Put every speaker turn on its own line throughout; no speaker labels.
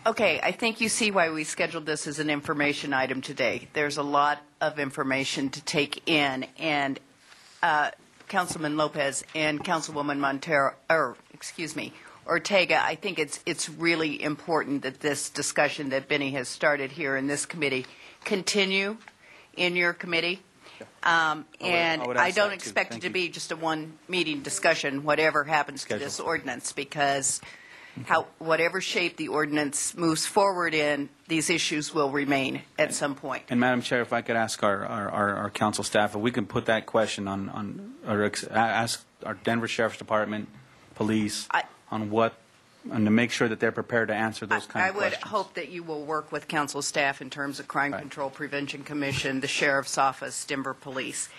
Okay, I think you see why we scheduled this as an information item today. There's a lot of information to take in, and Councilman Lopez and Councilwoman Ortega, I think it's really important that this discussion that Benny has started here in this committee continue in your committee. And I don't expect it to be just a one-meeting discussion, whatever happens to this ordinance, because whatever shape the ordinance moves forward in, these issues will remain at some point.
And Madam Chair, if I could ask our council staff, if we can put that question on or ask our Denver Sheriff's Department, police, and to make sure that they're prepared to answer those kind of questions.
I would hope that you will work with council staff in terms of Crime Control Prevention Commission, the Sheriff's Office, Denver Police.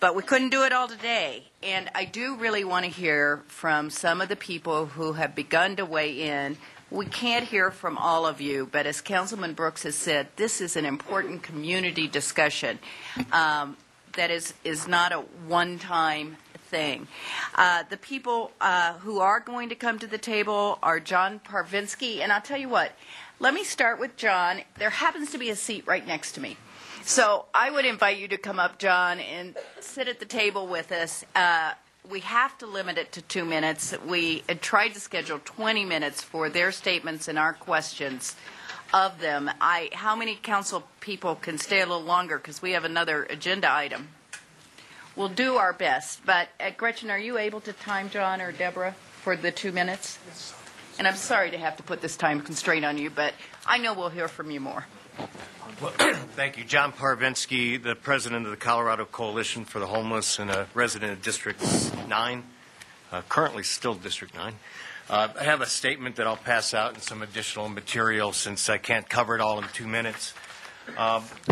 But we couldn't do it all today. And I do really want to hear from some of the people who have begun to weigh in. We can't hear from all of you, but as Councilman Brooks has said, this is an important community discussion that is not a one-time thing. The people who are going to come to the table are John Parvinsky, and I'll tell you what, let me start with John. There happens to be a seat right next to me. So I would invite you to come up, John, and sit at the table with us. We have to limit it to 2 minutes. We had tried to schedule 20 minutes for their statements and our questions of them. How many council people can stay a little longer, because we have another agenda item? We'll do our best. But Gretchen, are you able to time John or Deborah for the 2 minutes? And I'm sorry to have to put this time constraint on you, but I know we'll hear from you more.
Well, thank you. John Parvinsky, the president of the Colorado Coalition for the Homeless and a resident of District 9, currently still District 9. I have a statement that I'll pass out and some additional material since I can't cover it all in 2 minutes.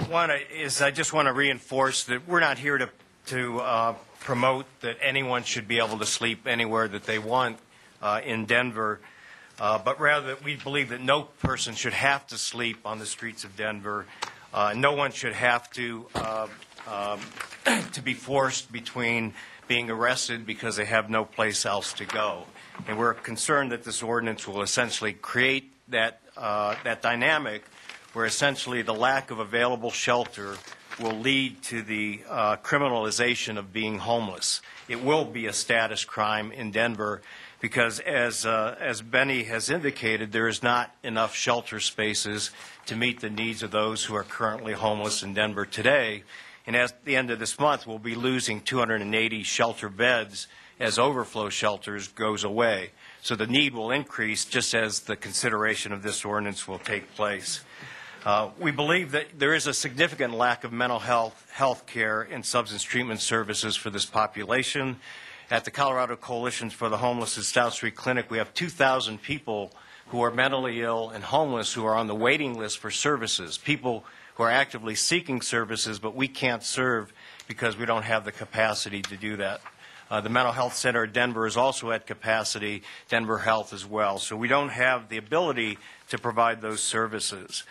One is I just want to reinforce that we're not here to promote that anyone should be able to sleep anywhere that they want in Denver. But rather that we believe that no person should have to sleep on the streets of Denver. No one should have to be forced between being arrested because they have no place else to go. And we're concerned that this ordinance will essentially create that dynamic where essentially the lack of available shelter will lead to the criminalization of being homeless. It will be a status crime in Denver, because as Benny has indicated, there is not enough shelter spaces to meet the needs of those who are currently homeless in Denver today. And at the end of this month, we'll be losing 280 shelter beds as overflow shelters goes away. So the need will increase just as the consideration of this ordinance will take place. We believe that there is a significant lack of mental health care and substance treatment services for this population. At the Colorado Coalition for the Homeless at Stout Street Clinic, we have 2,000 people who are mentally ill and homeless who are on the waiting list for services, people who are actively seeking services, but we can't serve because we don't have the capacity to do that. The Mental Health Center at Denver is also at capacity, Denver Health as well. So we don't have the ability to provide those services.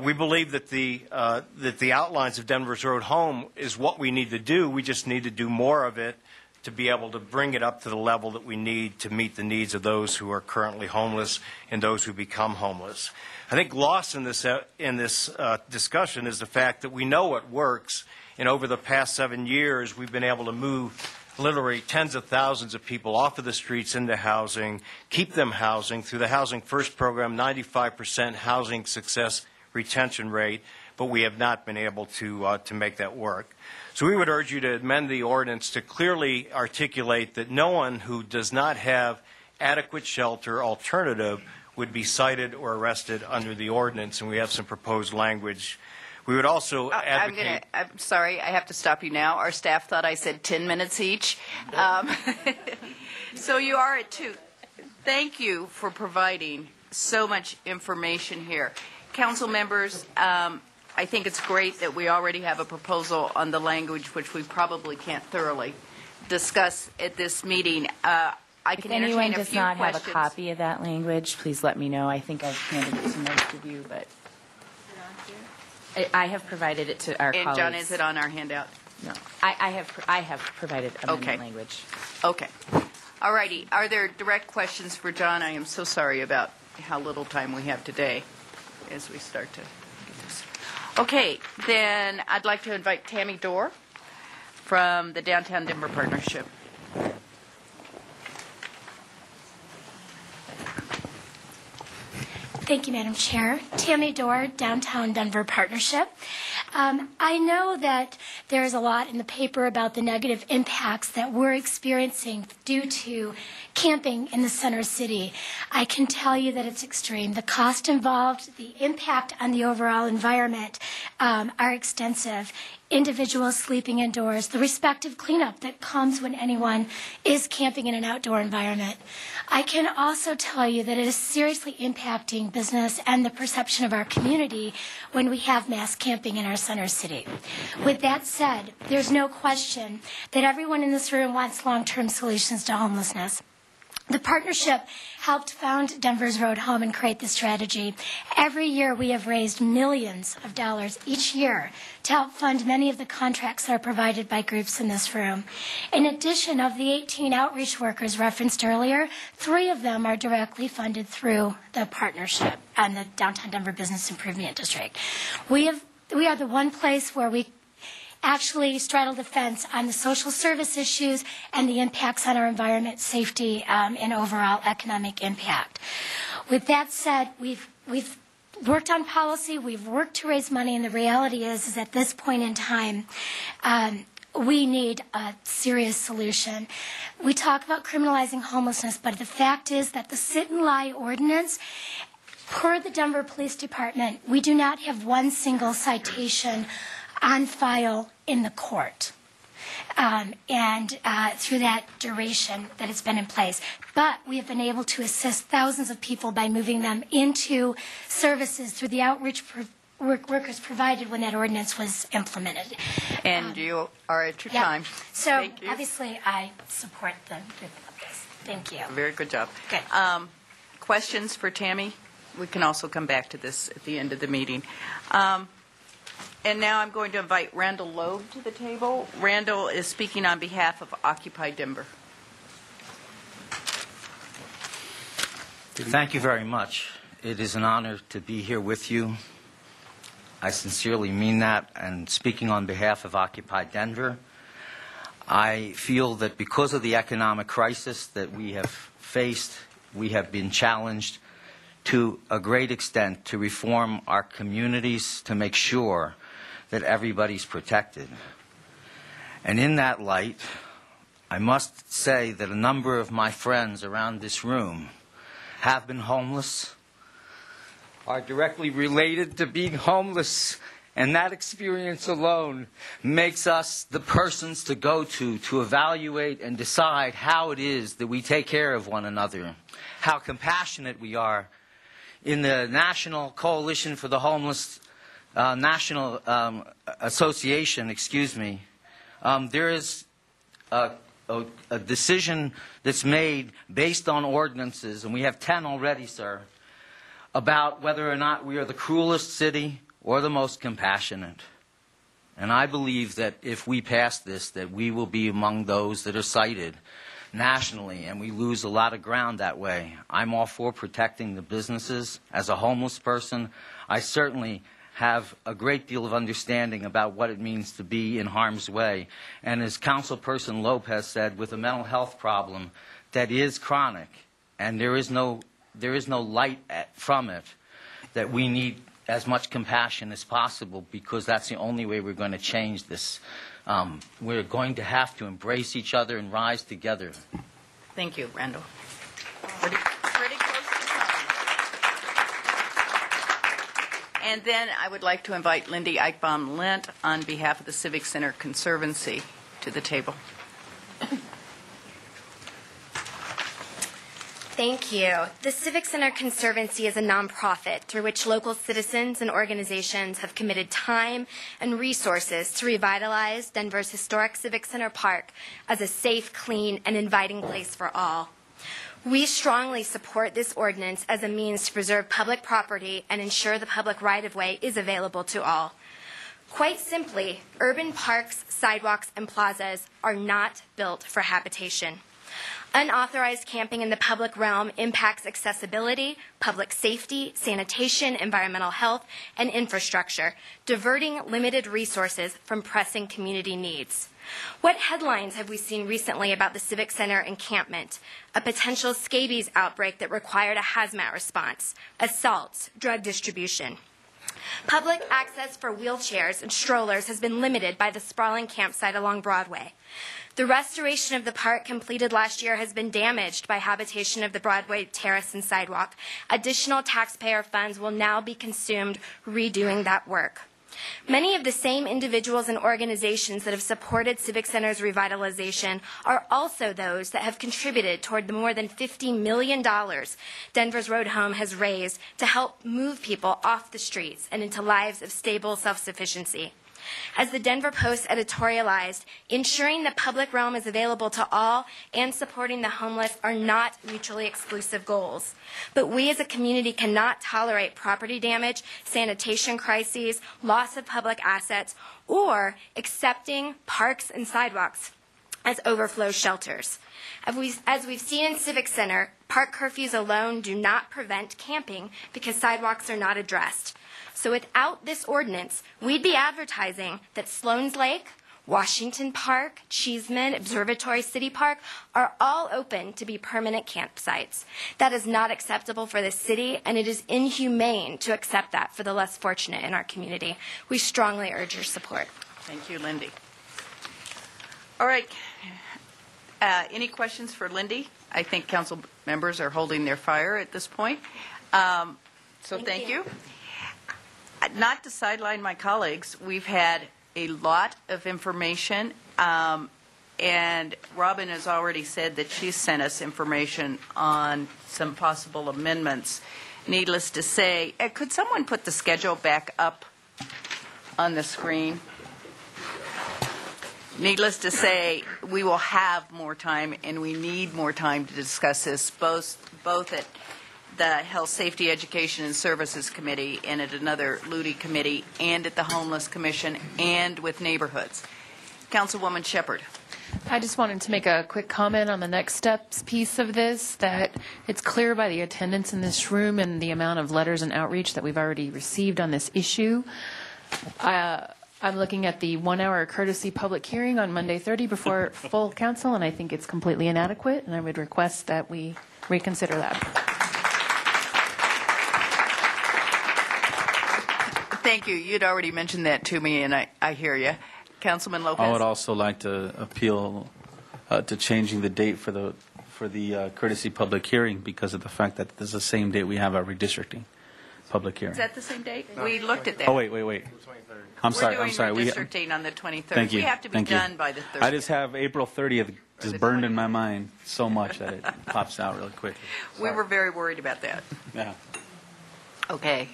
We believe that the outlines of Denver's Road Home is what we need to do. We just need to do more of it to be able to bring it up to the level that we need to meet the needs of those who are currently homeless and those who become homeless. I think lost in this discussion is the fact that we know what works, and over the past 7 years we've been able to move literally tens of thousands of people off of the streets into housing, keep them housing through the Housing First program, 95% housing success retention rate, but we have not been able to make that work. So we would urge you to amend the ordinance to clearly articulate that no one who does not have adequate shelter alternative would be cited or arrested under the ordinance, and we have some proposed language. We would also advocate...
I'm sorry, I have to stop you now. Our staff thought I said 10 minutes each. So you are at 2. Thank you for providing so much information here. Council members, I think it's great that we already have a proposal on the language, which we probably can't thoroughly discuss at this meeting. I can entertain a few questions.
If anyone does not have a copy of that language, please let me know. I think I've handed it to most of you, but I have provided it to our colleagues.
And John, is it on our handout?
No, I have provided amendment language.
Okay. All righty. Are there direct questions for John? I am so sorry about how little time we have today as we start to get this. Okay, then I'd like to invite Tammy Dorr from the Downtown Denver Partnership.
Thank you, Madam Chair. Tammy Dorr, Downtown Denver Partnership. I know that there is a lot in the paper about the negative impacts that we're experiencing due to camping in the center city. I can tell you that it's extreme. The cost involved, the impact on the overall environment are extensive. Individuals sleeping indoors, the respective cleanup that comes when anyone is camping in an outdoor environment. I can also tell you that it is seriously impacting business and the perception of our community when we have mass camping in our center city. With that said, there's no question that everyone in this room wants long-term solutions to homelessness. The partnership helped found Denver's Road Home and create this strategy. Every year we have raised millions of dollars each year to help fund many of the contracts that are provided by groups in this room. In addition, of the 18 outreach workers referenced earlier, 3 of them are directly funded through the partnership and the Downtown Denver Business Improvement District. We are the one place where we actually straddle the fence on the social service issues and the impacts on our environment, safety, and overall economic impact. With that said, we've worked on policy, we've worked to raise money, and the reality is at this point in time, we need a serious solution. We talk about criminalizing homelessness, but the fact is that the sit and lie ordinance, per the Denver Police Department, we do not have one single citation on file in the court through that duration that it's been in place. But we have been able to assist thousands of people by moving them into services through the outreach workers provided when that ordinance was implemented.
And you are at your time.
So obviously I support the this. Thank you.
Very good job.
Good.
Questions for Tammy? We can also come back to this at the end of the meeting. And now I'm going to invite Randall Loeb to the table. Randall is speaking on behalf of Occupy Denver.
Thank you very much. It is an honor to be here with you. I sincerely mean that. And speaking on behalf of Occupy Denver, I feel that because of the economic crisis that we have faced, we have been challenged to a great extent to reform our communities to make sure that everybody's protected. And in that light, I must say that a number of my friends around this room have been homeless, are directly related to being homeless, and that experience alone makes us the persons to go to evaluate and decide how it is that we take care of one another, how compassionate we are. In the National Coalition for the Homeless, National Association, there is a decision that's made based on ordinances, and we have 10 already, sir, about whether or not we are the cruelest city or the most compassionate. And I believe that if we pass this, that we will be among those that are cited nationally, and we lose a lot of ground that way. I'm all for protecting the businesses. As a homeless person, I certainly have a great deal of understanding about what it means to be in harm's way. And as Councilperson Lopez said, with a mental health problem that is chronic, and there is no light from it, that we need as much compassion as possible, because that's the only way we're going to change this. We're going to have to embrace each other and rise together.
Thank you, Randall. Pretty close to time. And then I would like to invite Lindy Eichbaum-Lent on behalf of the Civic Center Conservancy to the table.
Thank you. The Civic Center Conservancy is a nonprofit through which local citizens and organizations have committed time and resources to revitalize Denver's historic Civic Center Park as a safe, clean, and inviting place for all. We strongly support this ordinance as a means to preserve public property and ensure the public right-of-way is available to all. Quite simply, urban parks, sidewalks, and plazas are not built for habitation. Unauthorized camping in the public realm impacts accessibility, public safety, sanitation, environmental health, and infrastructure, diverting limited resources from pressing community needs. What headlines have we seen recently about the Civic Center encampment? A potential scabies outbreak that required a hazmat response, assaults, drug distribution. Public access for wheelchairs and strollers has been limited by the sprawling campsite along Broadway. The restoration of the park completed last year has been damaged by habitation of the Broadway terrace and sidewalk. Additional taxpayer funds will now be consumed redoing that work. Many of the same individuals and organizations that have supported Civic Center's revitalization are also those that have contributed toward the more than $50 million Denver's Road Home has raised to help move people off the streets and into lives of stable self-sufficiency. As the Denver Post editorialized, ensuring the public realm is available to all and supporting the homeless are not mutually exclusive goals. But we as a community cannot tolerate property damage, sanitation crises, loss of public assets, or accepting parks and sidewalks as overflow shelters. As we've seen in Civic Center, park curfews alone do not prevent camping because sidewalks are not addressed. So without this ordinance, we'd be advertising that Sloan's Lake, Washington Park, Cheeseman, Observatory City Park are all open to be permanent campsites. That is not acceptable for the city, and it is inhumane to accept that for the less fortunate in our community. We strongly urge your support.
Thank you, Lindy. All right. Any questions for Lindy? I think council members are holding their fire at this point. So thank you. Not to sideline my colleagues, we've had a lot of information, and Robin has already said that she sent us information on some possible amendments. Needless to say, could someone put the schedule back up on the screen? Needless to say, we will have more time, and we need more time to discuss this, both at the Health, Safety, Education, and Services Committee and at another LUDI committee and at the Homeless Commission and with neighborhoods. Councilwoman Shepherd.
I just wanted to make a quick comment on the next steps piece of this, that it's clear by the attendance in this room and the amount of letters and outreach that we've already received on this issue. I'm looking at the 1-hour courtesy public hearing on Monday 30 before full council, and I think it's completely inadequate, and I would request that we reconsider that.
Thank you. You'd already mentioned that to me, and I hear you. Councilman Lopez.
I would also like to appeal to changing the date for the courtesy public hearing because of the fact that this is the same date we have our redistricting public hearing.
Is that the same date? No. We looked at that.
Oh, wait. I'm sorry.
We're doing redistricting on the 23rd.
Thank you.
We have to be done by the 30th.
I just have April 30th just burned in my mind so much that it pops out really quick.
We were very worried about that.
Yeah.
Okay.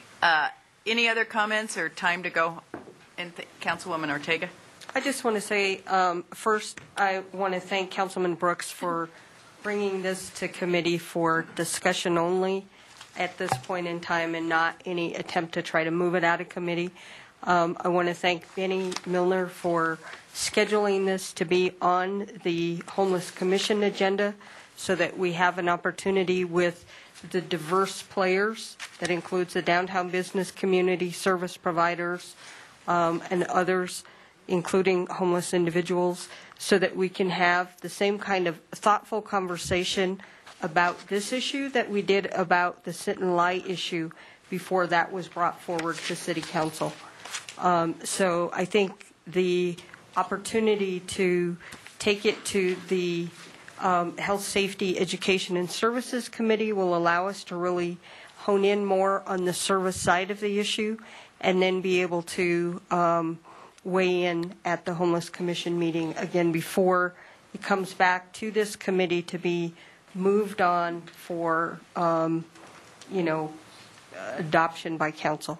Any other comments or time to go? And Councilwoman Ortega?
I just want to say, first, I want to thank Councilman Brooks for bringing this to committee for discussion only at this point in time and not any attempt to try to move it out of committee. I want to thank Benny Milner for scheduling this to be on the Homeless Commission agenda so that we have an opportunity with the diverse players that includes the downtown business community, service providers, and others, including homeless individuals, so that we can have the same kind of thoughtful conversation about this issue that we did about the sit and lie issue before that was brought forward to City Council. So I think the opportunity to take it to the Health, Safety, Education, and Services Committee will allow us to really hone in more on the service side of the issue and then be able to weigh in at the Homeless Commission meeting again before it comes back to this committee to be moved on for, adoption by council.